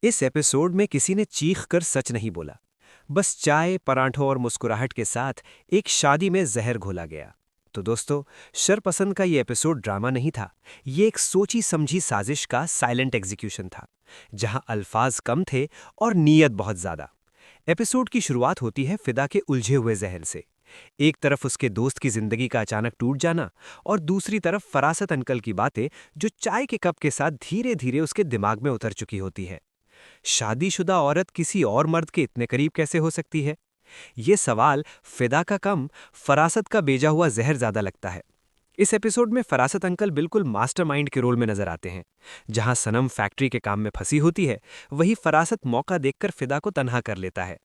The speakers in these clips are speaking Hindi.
इस एपिसोड में किसी ने चीख कर सच नहीं बोला। बस चाय, पराठों और मुस्कुराहट के साथ एक शादी में जहर घोला गया। तो दोस्तों, शरपसंद का ये एपिसोड ड्रामा नहीं था। ये एक सोची समझी साजिश का साइलेंट एग्जीक्यूशन था, जहां अल्फाज कम थे और नीयत बहुत ज्यादा। एपिसोड की शुरुआत होती है फिदा के उलझे हुए जहर से। एक तरफ उसके दोस्त की जिंदगी का अचानक टूट जाना, और दूसरी तरफ फरासत अंकल की बातें जो चाय के कप के साथ धीरे धीरे उसके दिमाग में उतर चुकी होती है। शादीशुदा औरत किसी और मर्द के इतने करीब कैसे हो सकती है? ये सवाल फिदा का कम, फरासत का बेजा हुआ जहर ज्यादा लगता है। इस एपिसोड में फरासत अंकल बिल्कुल मास्टरमाइंड के रोल में नजर आते हैं। जहां सनम फैक्ट्री के काम में फंसी होती है, वहीं फरासत मौका देखकर फिदा को तन्हा कर लेता है।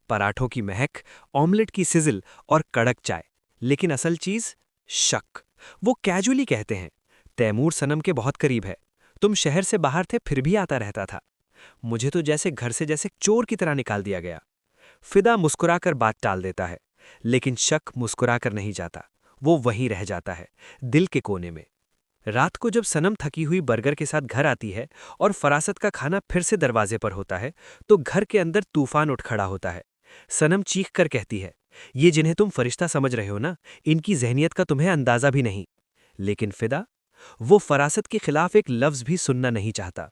पराठों की महक, ऑमलेट की सिजिल और कड़क चाय। लेकिन असल चीज, शक। वो कैजुअली कहते हैं, तैमूर सनम के बहुत करीब है। तुम शहर से बाहर थे फिर भी आता रहता था। मुझे तो जैसे घर से जैसे चोर की तरह निकाल दिया गया। फिदा मुस्कुराकर बात टाल देता है, लेकिन शक मुस्कुराकर नहीं जाता। वो वहीं रह जाता है, दिल के कोने में। रात को जब सनम थकी हुई बर्गर के साथ घर आती है और फरासत का खाना फिर से दरवाजे पर होता है, तो घर के अंदर तूफान उठ खड़ा होता है। सनम चीख कर कहती है, ये जिन्हें तुम फरिश्ता समझ रहे हो ना, इनकी जहनियत का तुम्हें अंदाजा भी नहीं। लेकिन फिदा, वो फरासत के खिलाफ एक लफ्ज भी सुनना नहीं चाहता।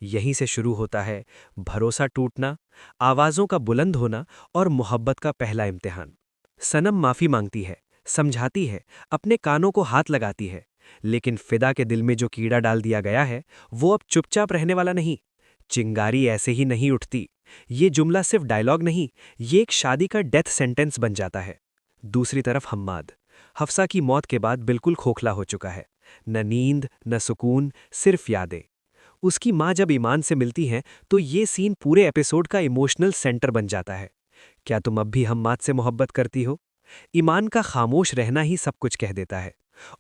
यहीं से शुरू होता है भरोसा टूटना, आवाजों का बुलंद होना और मोहब्बत का पहला इम्तिहान। सनम माफी मांगती है, समझाती है, अपने कानों को हाथ लगाती है। लेकिन फिदा के दिल में जो कीड़ा डाल दिया गया है, वो अब चुपचाप रहने वाला नहीं। चिंगारी ऐसे ही नहीं उठती। ये जुमला सिर्फ डायलॉग नहीं, ये एक शादी का डेथ सेंटेंस बन जाता है। दूसरी तरफ हम्माद, हफ्सा की मौत के बाद बिल्कुल खोखला हो चुका है। न नींद, न सुकून, सिर्फ यादें। उसकी माँ जब ईमान से मिलती हैं, तो ये सीन पूरे एपिसोड का इमोशनल सेंटर बन जाता है। क्या तुम अब भी हम्माद से मोहब्बत करती हो? ईमान का खामोश रहना ही सब कुछ कह देता है।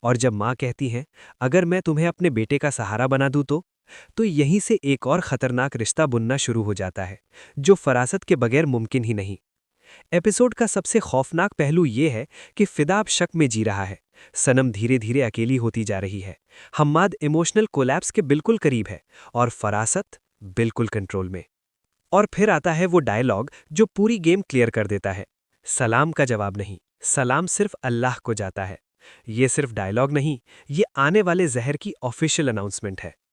और जब माँ कहती हैं, अगर मैं तुम्हें अपने बेटे का सहारा बना दूँ तो यहीं से एक और खतरनाक रिश्ता बुनना शुरू हो जाता है, जो फरासत के बगैर मुमकिन ही नहीं। एपिसोड का सबसे खौफनाक पहलू यह है कि फिदा अब शक में जी रहा है। सनम धीरे धीरे अकेली होती जा रही है। हम्माद इमोशनल कोलैप्स के बिल्कुल करीब है, और फरासत बिल्कुल कंट्रोल में। और फिर आता है वो डायलॉग जो पूरी गेम क्लियर कर देता है। सलाम का जवाब नहीं, सलाम सिर्फ अल्लाह को जाता है। ये सिर्फ डायलॉग नहीं, ये आने वाले जहर की ऑफिशियल अनाउंसमेंट है।